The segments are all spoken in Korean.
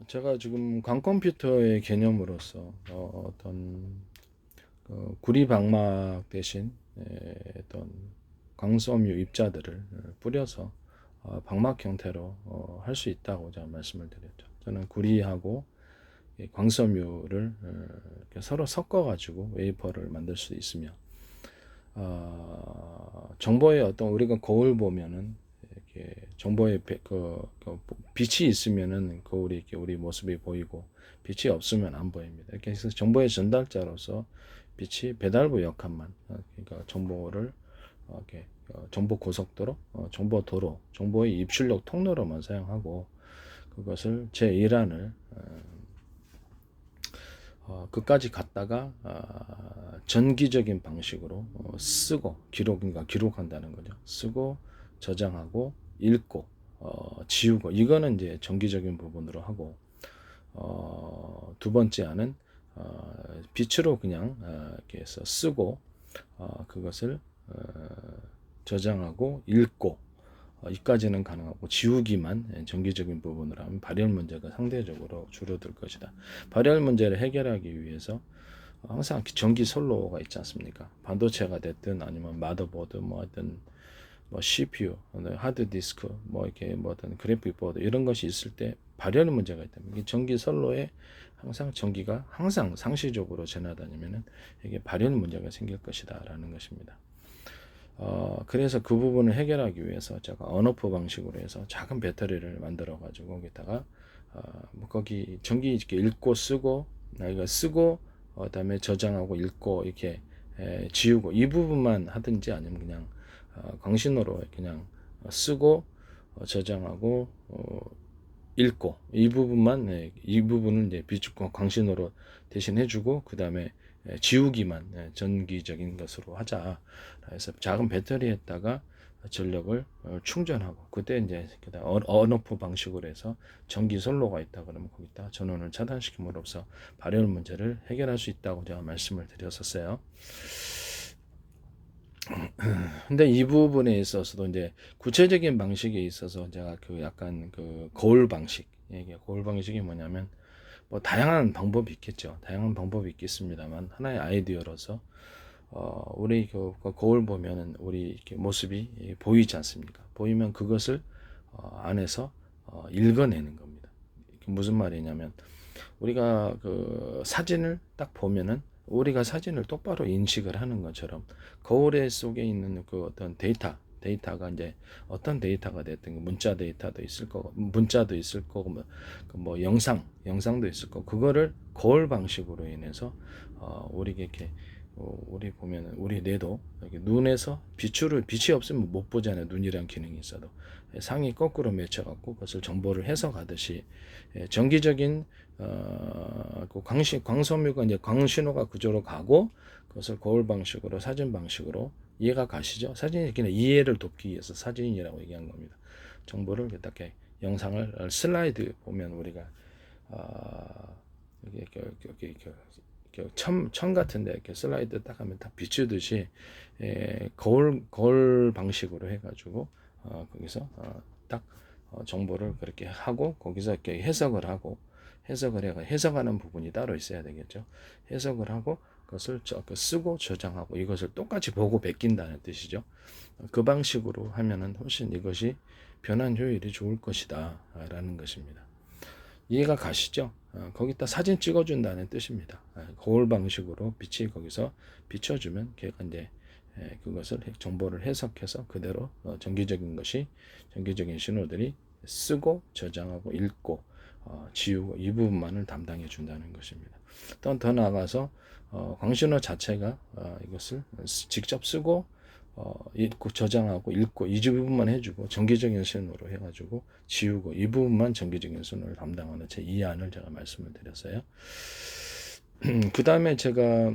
제가 지금 광컴퓨터의 개념으로서 어떤 구리 방막 대신 어떤 광섬유 입자들을 뿌려서 방막 형태로 할 수 있다고 제가 말씀을 드렸죠. 저는 구리하고 광섬유를 이렇게 서로 섞어 가지고 웨이퍼를 만들 수 있으며, 정보의 어떤 우리가 거울 보면은 이렇게 정보의 빛이 있으면은 거울이 이렇게 우리 모습이 보이고, 빛이 없으면 안 보입니다. 이렇게 해서 정보의 전달자로서 빛이 배달부 역할만, 그러니까 정보를 이렇게 정보 고속도로, 정보 도로, 정보의 입출력 통로로만 사용하고, 그것을 제 일환을 끝까지 갔다가 전기적인 방식으로 쓰고 그러니까 기록한다는 거죠. 쓰고 저장하고 읽고 지우고, 이거는 이제 전기적인 부분으로 하고, 두 번째 안은 빛으로 그냥 이렇게 해서 쓰고 그것을 저장하고 읽고, 이까지는 가능하고, 지우기만 정기적인 부분으로 하면 발열 문제가 상대적으로 줄어들 것이다. 발열 문제를 해결하기 위해서 항상 전기 선로가 있지 않습니까? 반도체가 됐든 아니면 마더보드, 뭐 하든 뭐 CPU, 하드 디스크, 뭐 이렇게 뭐든 그래픽 보드, 이런 것이 있을 때 발열 문제가 있다면, 이 전기 선로에 항상 전기가 항상 상시적으로 지나다니면은 이게 발열 문제가 생길 것이다라는 것입니다. 그래서 그 부분을 해결하기 위해서 제가 언오프 방식으로 해서 작은 배터리를 만들어 가지고 거기다가 뭐 거기 전기 이렇게 읽고 쓰고, 이거 쓰고 그다음에 저장하고 읽고 이렇게 지우고, 이 부분만 하든지 아니면 그냥 광신호로 그냥 쓰고 저장하고 읽고, 이 부분만, 이 부분은 이제 비축과 광신호로 대신 해주고, 그 다음에 지우기만 전기적인 것으로 하자. 그래서 작은 배터리에다가 전력을 충전하고, 그때 이제 언오프 방식으로 해서 전기 선로가 있다 그러면 거기다 전원을 차단시킴으로써 발열 문제를 해결할 수 있다고 제가 말씀을 드렸었어요. 근데 이 부분에 있어서도 이제 구체적인 방식에 있어서 제가 그 약간 그 거울 방식, 이게 거울 방식이 뭐냐면, 뭐 다양한 방법이 있겠죠. 다양한 방법이 있겠습니다만, 하나의 아이디어로서 우리 그 거울 보면은 우리 이렇게 모습이 보이지 않습니까? 보이면 그것을 안에서 읽어내는 겁니다. 무슨 말이냐면, 우리가 그 사진을 딱 보면은 우리가 사진을 똑바로 인식을 하는 것처럼, 거울에 속에 있는 그 어떤 데이터가 이제 어떤 데이터가 됐든, 문자 데이터도 있을 거고, 문자도 있을 거고, 뭐 영상도 있을 거고, 그거를 거울 방식으로 인해서 우리가 이렇게 우리 보면은 우리 뇌도 이렇게 눈에서 빛이 없으면 못 보잖아요. 눈이란 기능이 있어도 상이 거꾸로 맺혀갖고 그것을 정보를 해석하듯이, 정기적인 그 광섬유가 이제 광신호가 그쪽으로 가고, 그것을 거울 방식으로, 사진 방식으로 이해가 가시죠? 사진이 그냥 이해를 돕기 위해서 사진이라고 얘기한 겁니다. 정보를 이렇게 영상을 슬라이드 보면 우리가 이렇게 천 같은데 이렇게 슬라이드 딱 하면 다 비추듯이 거울 방식으로 해가지고 거기서 딱 정보를 그렇게 하고, 거기서 이렇게 해석하는 부분이 따로 있어야 되겠죠. 해석을 하고 그것을 쓰고 저장하고, 이것을 똑같이 보고 베낀다는 뜻이죠. 그 방식으로 하면은 훨씬 이것이 변환 효율이 좋을 것이다 라는 것입니다. 이해가 가시죠? 거기다 사진 찍어준다는 뜻입니다. 거울 방식으로 빛이 거기서 비춰주면 걔가 이제 그것을 정보를 해석해서 그대로 전기적인 신호들이 쓰고 저장하고 읽고 지우고, 이 부분만을 담당해 준다는 것입니다. 또 더 나아가서 광신호 자체가 이것을 직접 쓰고 읽고 저장하고 읽고, 이 부분만 해주고, 정기적인 신호로 해가지고 지우고, 이 부분만 정기적인 신호를 담당하는 제 이안을 제가 말씀을 드렸어요. 그 다음에 제가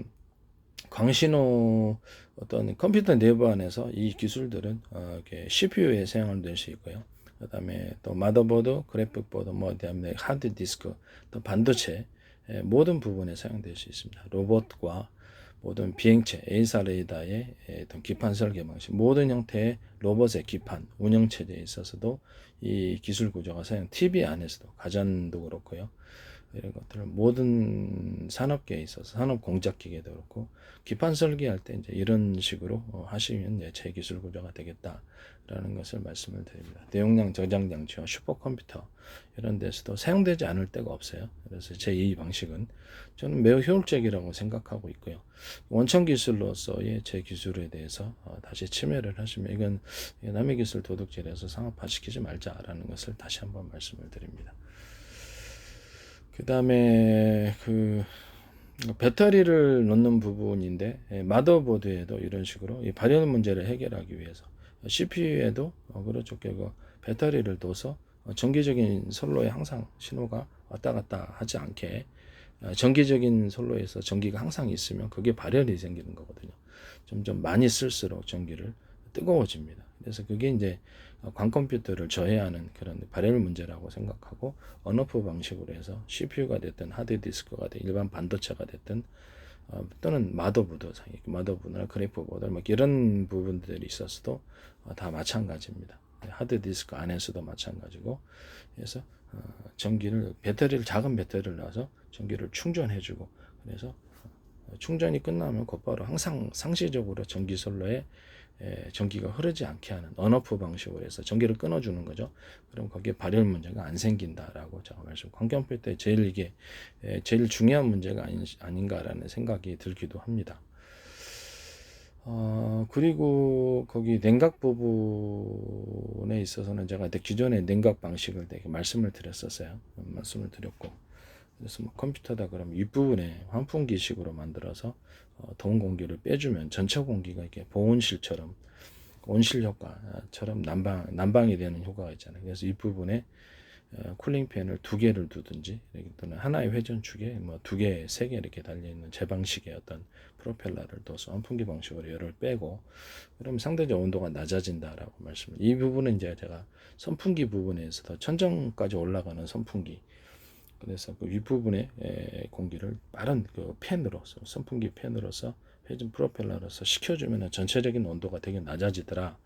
광신호 어떤 컴퓨터 내부 안에서 이 기술들은 CPU에 사용될 수 있고요. 그 다음에 또 마더보드, 그래픽보드, 뭐 그다음에 하드 디스크, 또 반도체 모든 부분에 사용될 수 있습니다. 로봇과 모든 비행체 A사 레이더의 어떤 기판 설계 방식, 모든 형태의 로봇의 기판 운영 체제에 있어서도 이 기술 구조가 사용, TV 안에서도 가전도 그렇고요. 이런 것들을 모든 산업계에 있어서 산업 공작 기계도 그렇고 기판 설계할 때 이제 이런 식으로 하시면 이제 제 기술 구조가 되겠다라는 것을 말씀을 드립니다. 대용량 저장 장치와 슈퍼컴퓨터 이런 데서도 사용되지 않을 데가 없어요. 그래서 제 이 방식은 저는 매우 효율적이라고 생각하고 있고요. 원천 기술로서의 제 기술에 대해서 다시 침해를 하시면 이건 남의 기술 도둑질해서 상업화시키지 말자라는 것을 다시 한번 말씀을 드립니다. 그 다음에 그 배터리를 넣는 부분인데 마더보드에도 이런 식으로 이 발열 문제를 해결하기 위해서 CPU에도 그렇죠. 그 배터리를 둬서 정기적인 선로에 항상 신호가 왔다 갔다 하지 않게 정기적인 선로에서 전기가 항상 있으면 그게 발열이 생기는 거거든요. 점점 많이 쓸수록 전기를 뜨거워집니다. 그래서 그게 이제 광컴퓨터를 저해하는 그런 발열 문제라고 생각하고 언오프 방식으로 해서 CPU가 됐든 하드디스크가 됐든 일반 반도체가 됐든 또는 마더보드나 그래프보드 막 이런 부분들이 있어서도 다 마찬가지입니다. 하드디스크 안에서도 마찬가지고 그래서 전기를 배터리를 작은 배터리를 놔서 전기를 충전해주고 그래서 충전이 끝나면 곧바로 항상 상시적으로 전기선로에 전기가 흐르지 않게 하는 언오프 방식으로 해서 전기를 끊어주는 거죠. 그럼 거기에 발열 문제가 안 생긴다라고 제가 말씀. 광컴퓨터에 제일 이게 제일 중요한 문제가 아닌가라는 생각이 들기도 합니다. 그리고 거기 냉각 부분에 있어서는 제가 기존의 냉각 방식을 되게 말씀을 드렸었어요. 말씀을 드렸고. 그래서 뭐 컴퓨터다 그러면 윗부분에 환풍기식으로 만들어서 더운 공기를 빼주면 전체 공기가 이렇게 보온실처럼 온실 효과처럼 난방이 되는 효과가 있잖아요. 그래서 윗부분에 쿨링팬을 2개를 두든지 또는 하나의 회전축에 뭐 2개, 3개 이렇게 달려있는 제 방식의 어떤 프로펠러를 둬서 환풍기 방식으로 열을 빼고 그러면 상대적 온도가 낮아진다라고 말씀을. 이 부분은 이제 제가 선풍기 부분에서 천정까지 올라가는 선풍기 그래서 그 윗부분에 공기를 빠른 그 팬으로서 선풍기 팬으로서 회전 프로펠러로서 식혀주면 전체적인 온도가 되게 낮아지더라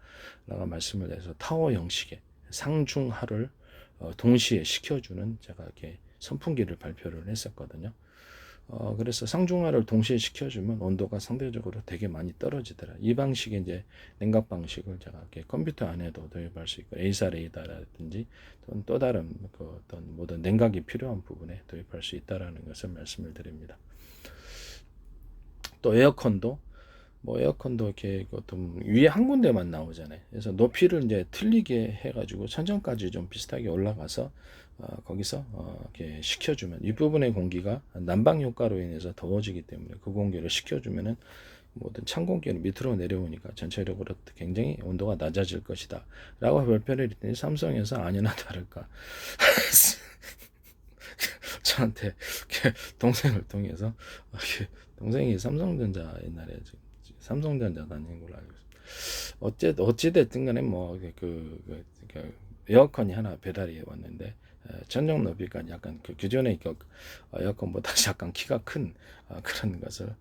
라고 말씀을 해서 타워 형식의 상중하를 동시에 식혀주는 제가 이렇게 선풍기를 발표를 했었거든요. 그래서 상중하를 동시에 식혀주면 온도가 상대적으로 되게 많이 떨어지더라. 이 방식의 이제 냉각 방식을 제가 이렇게 컴퓨터 안에도 도입할 수 있고 A사 레이더라든지 또 다른 그 어떤 모든 냉각이 필요한 부분에 도입할 수 있다라는 것을 말씀을 드립니다. 또 에어컨도 뭐 에어컨도 이렇게 어떤 위에 한 군데만 나오잖아요. 그래서 높이를 이제 틀리게 해가지고 천정까지 좀 비슷하게 올라가서 거기서 이렇게 식혀주면 이 부분의 공기가 난방 효과로 인해서 더워지기 때문에 그 공기를 식혀주면은 모든 찬 공기는 밑으로 내려오니까 전체적으로 굉장히 온도가 낮아질 것이다 라고 발표를 했더니 삼성에서 아니나 다를까 저한테 동생을 통해서 동생이 삼성전자 옛날에 삼성전자 다니는 걸로 알고 있습니다. 어찌됐든 간에 뭐 에어컨이 하나 배달이 왔는데 천정 높이가 약간 그 기존의 에어컨보다 약간 키가 큰 그런 것을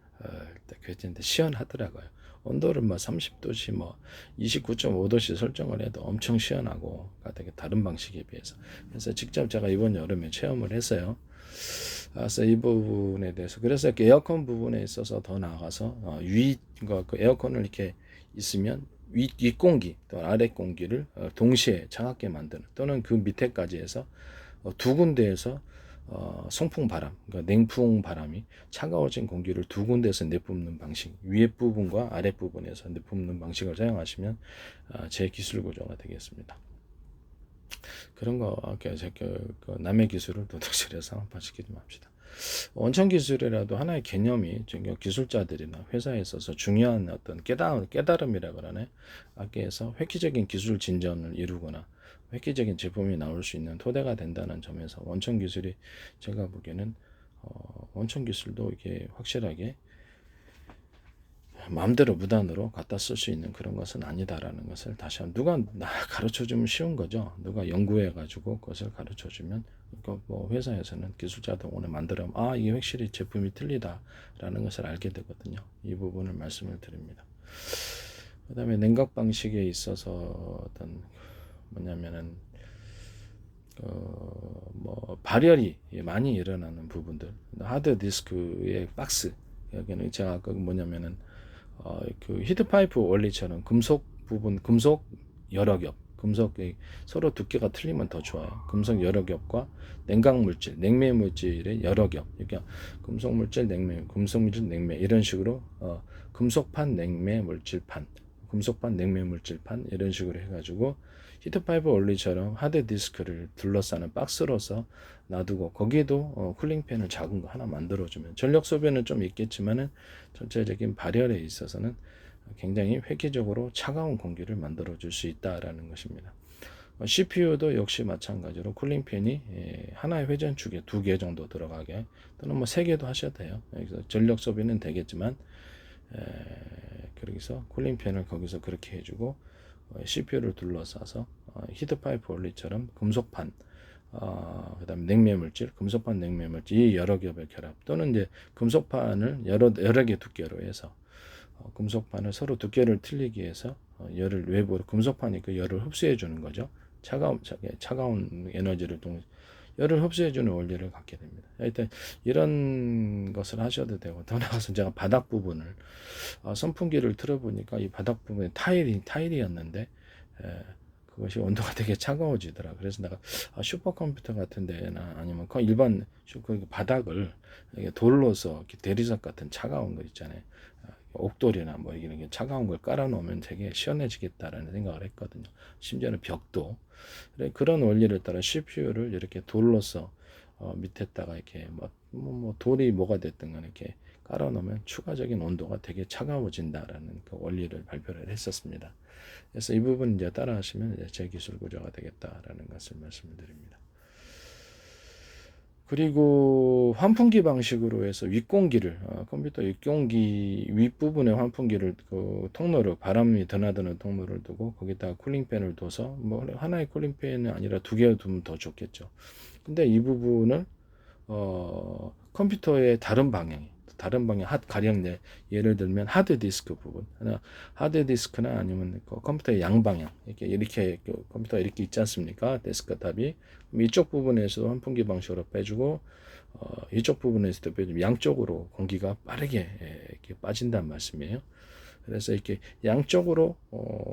했는데 시원하더라고요. 온도를 뭐 30도씨 뭐 29.5도씨 설정을 해도 엄청 시원하고 되게 다른 방식에 비해서 그래서 직접 제가 이번 여름에 체험을 했어요. 그래서 이 부분에 대해서 그래서 에어컨 부분에 있어서 더 나아가서 그 에어컨을 이렇게 있으면 윗공기 또 아래 공기를 동시에 차갑게 만드는 또는 그 밑에까지 해서 두 군데에서 송풍 바람, 그러니까 냉풍 바람이 차가워진 공기를 두 군데에서 내뿜는 방식, 위에 부분과 아래 부분에서 내뿜는 방식을 사용하시면 제 기술 구조가 되겠습니다. 그런 거 그 남의 기술을 도둑질해서 상업화시키지 맙시다. 원천 기술이라도 하나의 개념이 기술자들이나 회사에 있어서 중요한 어떤 깨달음이라 그러네. 악기에서 획기적인 기술 진전을 이루거나 획기적인 제품이 나올 수 있는 토대가 된다는 점에서 원천 기술이 제가 보기에는 원천 기술도 이게 확실하게 마음대로 무단으로 갖다 쓸 수 있는 그런 것은 아니다라는 것을 다시 누가 가르쳐 주면 쉬운 거죠. 누가 연구해 가지고 그것을 가르쳐 주면 뭐 회사에서는 기술자도 오늘 만들면 이게 확실히 제품이 틀리다라는 것을 알게 되거든요. 이 부분을 말씀을 드립니다. 그다음에 냉각 방식에 있어서 어떤 뭐냐면은 뭐 발열이 많이 일어나는 부분들, 하드 디스크의 박스, 여기는 제가 아까 뭐냐면은 그 히트파이프 원리처럼 금속 부분, 금속 여러 겹, 금속이 서로 두께가 틀리면 더 좋아요. 금속 여러 겹과 냉각 물질, 냉매 물질의 여러 겹, 그러니까 금속 물질, 냉매, 금속 물질, 냉매 이런 식으로 금속판, 냉매 물질판, 금속판, 냉매 물질판 이런 식으로 해가지고 히트파이프 원리처럼 하드 디스크를 둘러싸는 박스로서 놔두고 거기에도 쿨링팬을 작은 거 하나 만들어주면 전력 소비는 좀 있겠지만은 전체적인 발열에 있어서는 굉장히 획기적으로 차가운 공기를 만들어줄 수 있다라는 것입니다. CPU도 역시 마찬가지로 쿨링팬이 하나의 회전축에 2개 정도 들어가게 또는 뭐 3개도 하셔도 돼요. 그래서 전력 소비는 되겠지만 그러기서 쿨링팬을 거기서 그렇게 해주고 CPU를 둘러싸서 히트파이프 원리처럼 금속판, 그다음에 냉매물질, 금속판 냉매물질 이 여러 겹의 결합 또는 이제 금속판을 여러 개 두께로 해서 금속판을 서로 두께를 틀리기 위해서 열을 외부로 금속판이 그 열을 흡수해 주는 거죠. 차가운 에너지를 열을 흡수해 주는 원리를 갖게 됩니다. 하여튼 이런 것을 하셔도 되고 더 나아가서 제가 바닥 부분을 선풍기를 틀어보니까 이 바닥 부분에 타일이었는데 그것이 온도가 되게 차가워지더라. 그래서 내가 슈퍼컴퓨터 같은 데나 아니면 일반 그 바닥을 돌로서 이렇게 대리석 같은 차가운 거 있잖아요. 옥돌이나 뭐 이런 게 차가운 걸 깔아놓으면 되게 시원해지겠다라는 생각을 했거든요. 심지어는 벽도 그런 원리를 따라 CPU를 이렇게 돌로서 밑에다가 이렇게 뭐 돌이 뭐가 됐든 간에 이렇게 깔아놓으면 추가적인 온도가 되게 차가워진다라는 그 원리를 발표를 했었습니다. 그래서 이 부분 이제 따라하시면 이제 제 기술 구조가 되겠다라는 것을 말씀드립니다. 그리고 환풍기 방식으로 해서 윗공기를 컴퓨터 윗공기 윗부분에 환풍기를 그 통로를 바람이 드나드는 통로를 두고 거기다가 쿨링팬을 둬서 뭐 하나의 쿨링팬이 아니라 2개 두면 더 좋겠죠. 근데 이 부분을 컴퓨터의 다른 방향 가령 예를 들면 하드 디스크 부분, 하드 디스크나 아니면 컴퓨터의 양방향 이렇게 컴퓨터 이렇게 있지 않습니까? 데스크탑이 이쪽 부분에서도 환풍기 방식으로 빼주고 이쪽 부분에서도 빼주면 양쪽으로 공기가 빠르게 이렇게 빠진다는 말씀이에요. 그래서 이렇게 양쪽으로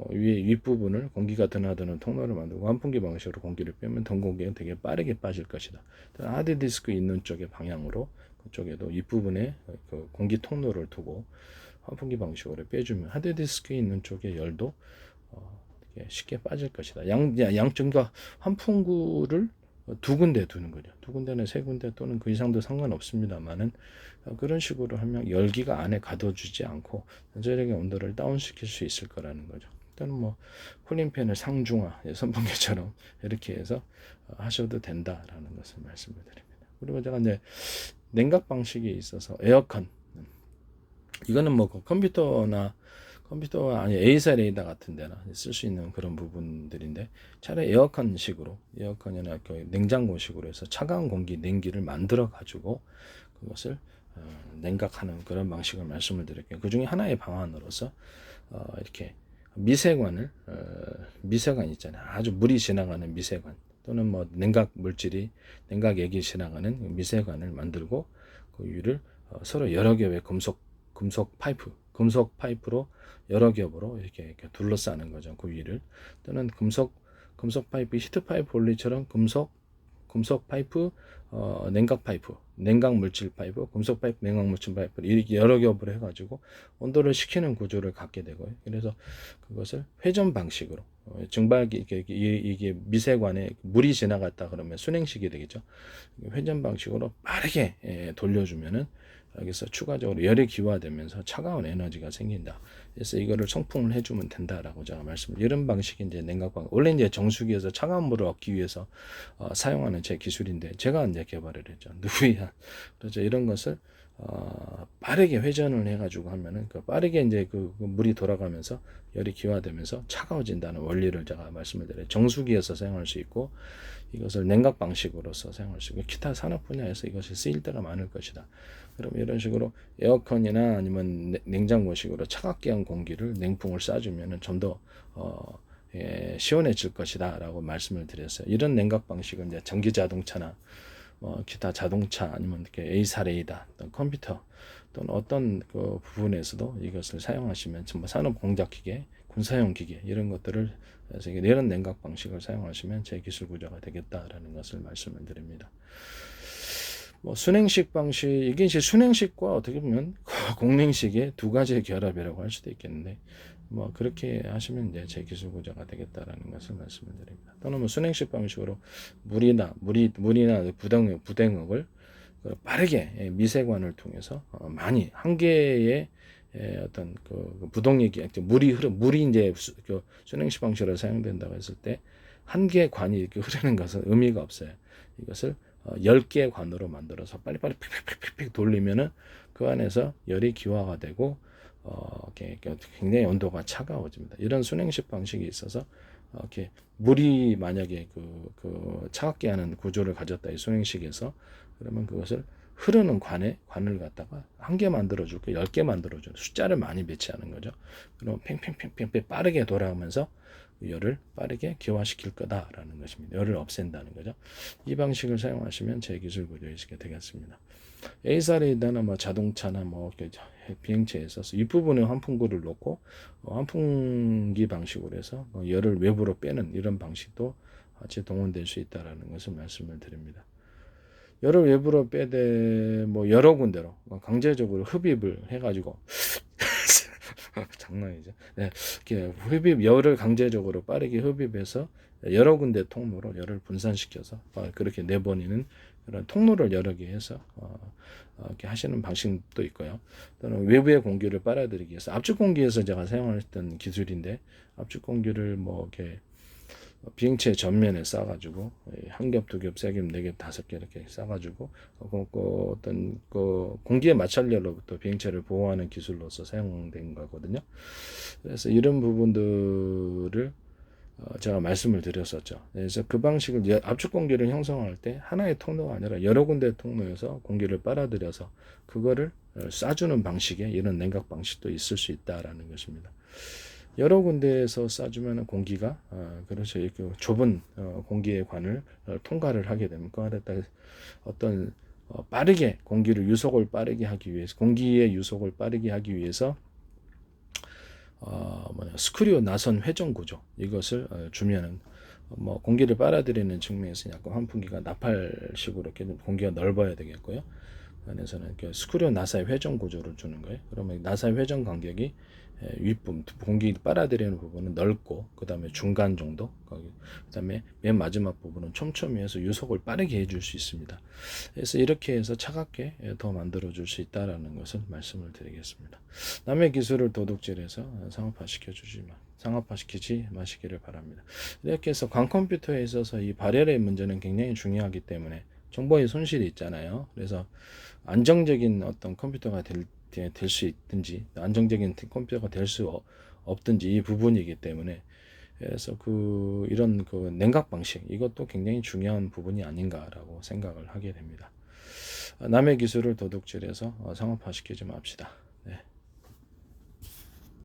위에 윗부분을 공기가 드나드는 통로를 만들고 환풍기 방식으로 공기를 빼면 등 공기가 되게 빠르게 빠질 것이다. 하드 디스크 있는 쪽의 방향으로 그쪽에도 윗부분에 그 공기 통로를 두고 환풍기 방식으로 빼주면 하드 디스크 있는 쪽의 열도 쉽게 빠질 것이다. 양쪽과 환풍구를 2군데 두는 거죠. 2군데나 3군데 또는 그 이상도 상관없습니다만은 그런 식으로 하면 열기가 안에 가둬주지 않고 전체적인 온도를 다운시킬 수 있을 거라는 거죠. 또는 뭐 쿨링팬을 상중하 선풍기처럼 이렇게 해서 하셔도 된다라는 것을 말씀을 드립니다. 그리고 제가 이제 냉각 방식에 있어서 에어컨 이거는 뭐 컴퓨터나 아니 에이사 레이더 같은 데나 쓸 수 있는 그런 부분들인데 차라리 에어컨식으로 에어컨이나 냉장고식으로 해서 차가운 공기 냉기를 만들어 가지고 그것을 냉각하는 그런 방식을 말씀을 드릴게요. 그 중에 하나의 방안으로서 이렇게 미세관 있잖아요. 아주 물이 지나가는 미세관 또는 뭐 냉각 액이 지나가는 미세관을 만들고 그 위를 서로 여러 겹의 금속 파이프로 여러 겹으로 이렇게 둘러싸는 거죠. 그 위를 또는 금속 파이프, 히트 파이프 원리처럼 금속 파이프, 냉각 파이프, 냉각 물질 파이프, 금속 파이프, 냉각 물질 파이프 이렇게 여러 겹으로 해가지고 온도를 식히는 구조를 갖게 되고요. 그래서 그것을 회전 방식으로 증발기 이게 미세관에 물이 지나갔다 그러면 순행식이 되겠죠. 회전 방식으로 빠르게 돌려주면은 여기서 추가적으로 열이 기화되면서 차가운 에너지가 생긴다. 그래서 이거를 송풍을 해주면 된다라고 제가 이런 방식이 이제 냉각방. 원래 이제 정수기에서 차가운 물을 얻기 위해서 사용하는 제 기술인데 제가 이제 개발을 했죠. 누구야? 그래서 이런 것을 빠르게 회전을 해가지고 하면은 그 빠르게 이제 그 물이 돌아가면서 열이 기화되면서 차가워진다는 원리를 제가 말씀을 드려요. 정수기에서 사용할 수 있고 이것을 냉각 방식으로서 사용할 수 있고 기타 산업 분야에서 이것이 쓰일 때가 많을 것이다. 그럼 이런 식으로 에어컨이나 아니면 냉장고식으로 차갑게 한 공기를 냉풍을 쏴주면은 좀 더 시원해질 것이다라고 말씀을 드렸어요. 이런 냉각 방식은 이제 전기 자동차나 기타 자동차 아니면 이렇게 A사레이다 어떤 컴퓨터 또는 어떤 그 부분에서도 이것을 사용하시면 전부 산업 공작 기계, 군사용 기계 이런 것들을 그래서 이런 냉각 방식을 사용하시면 제 기술 구조가 되겠다라는 것을 말씀을 드립니다. 순행식 방식 이게 이제 순행식과 어떻게 보면 공냉식의 두 가지의 결합이라고 할 수도 있겠는데 그렇게 하시면 이제 제 기술 구조가 되겠다라는 것을 말씀을 드립니다. 또는 순행식 방식으로 물이나 부등액을 빠르게 미세관을 통해서 많이 한 개의 어떤 그 부동액이 물이 이제 순행식 방식으로 사용된다고 했을 때 한 개의 관이 이렇게 흐르는 것은 의미가 없어요. 이것을 10개의 관으로 만들어서 빨리빨리 픽픽픽픽 돌리면은 그 안에서 열이 기화가 되고 굉장히 온도가 차가워집니다. 이런 순행식 방식이 있어서 이렇게 물이 만약에 그 차갑게 하는 구조를 가졌다 이 순행식에서 그러면 그것을 흐르는 관을 갖다가 한 개 만들어줄게 10개 만들어줘 숫자를 많이 배치하는 거죠. 그럼 팽팽팽팽 빠르게 돌아가면서 열을 빠르게 기화시킬 거다라는 것입니다. 열을 없앤다는 거죠. 이 방식을 사용하시면 제 기술 구조이시게 되겠습니다. A사레이드나 자동차나 비행체에 있어서 윗부분에 환풍구를 놓고 환풍기 방식으로 해서 열을 외부로 빼는 이런 방식도 같이 동원될 수 있다라는 것을 말씀을 드립니다. 열을 외부로 빼되 여러 군데로 강제적으로 흡입을 해가지고 장난이죠. 네, 이렇게 열을 강제적으로 빠르게 흡입해서 여러 군데 통로로 열을 분산시켜서 그렇게 내보내는 그런 통로를 여러 개 해서 이렇게 하시는 방식도 있고요. 또는 외부의 공기를 빨아들이기 위해서 압축 공기에서 제가 사용했던 기술인데 압축 공기를 이렇게 비행체 전면에 싸가지고 한 겹, 두 겹, 세 겹, 네 겹, 다섯 개 이렇게 싸가지고 어떤 공기의 마찰열로부터 비행체를 보호하는 기술로서 사용된 거거든요. 그래서 이런 부분들을 제가 말씀을 드렸었죠. 그래서 그 방식을 압축 공기를 형성할 때 하나의 통로가 아니라 여러 군데 통로에서 공기를 빨아들여서 그거를 쏴주는 방식의 이런 냉각 방식도 있을 수 있다라는 것입니다. 여러 군데에서 쏴주면 공기가 그렇죠. 이렇게 좁은 공기의 관을 통과를 하게 되면 그 안에 어떤 빠르게 공기를 유속을 빠르게 하기 위해서 공기의 유속을 빠르게 하기 위해서 스크류 나선 회전 구조 이것을 주면은 공기를 빨아들이는 측면에서 약간 환풍기가 나팔식으로 이렇게 공기가 넓어야 되겠고요. 안에서는 스크류 나사의 회전 구조를 주는 거예요. 그러면 나사의 회전 간격이 윗부분 공기 빨아들이는 부분은 넓고 그 다음에 중간 정도 그 다음에 맨 마지막 부분은 촘촘히 해서 유속을 빠르게 해줄 수 있습니다. 그래서 이렇게 해서 차갑게 더 만들어 줄 수 있다라는 것을 말씀을 드리겠습니다. 남의 기술을 도둑질해서 상업화시키지 마시기를 바랍니다. 이렇게 해서 광컴퓨터에 있어서 이 발열의 문제는 굉장히 중요하기 때문에 정보의 손실이 있잖아요. 그래서 안정적인 어떤 컴퓨터가 될 수 있든지 안정적인 컴퓨터가 될 수 없든지 이 부분이기 때문에 그래서 이런 냉각 방식 이것도 굉장히 중요한 부분이 아닌가라고 생각을 하게 됩니다. 남의 기술을 도둑질해서 상업화시키지 맙시다.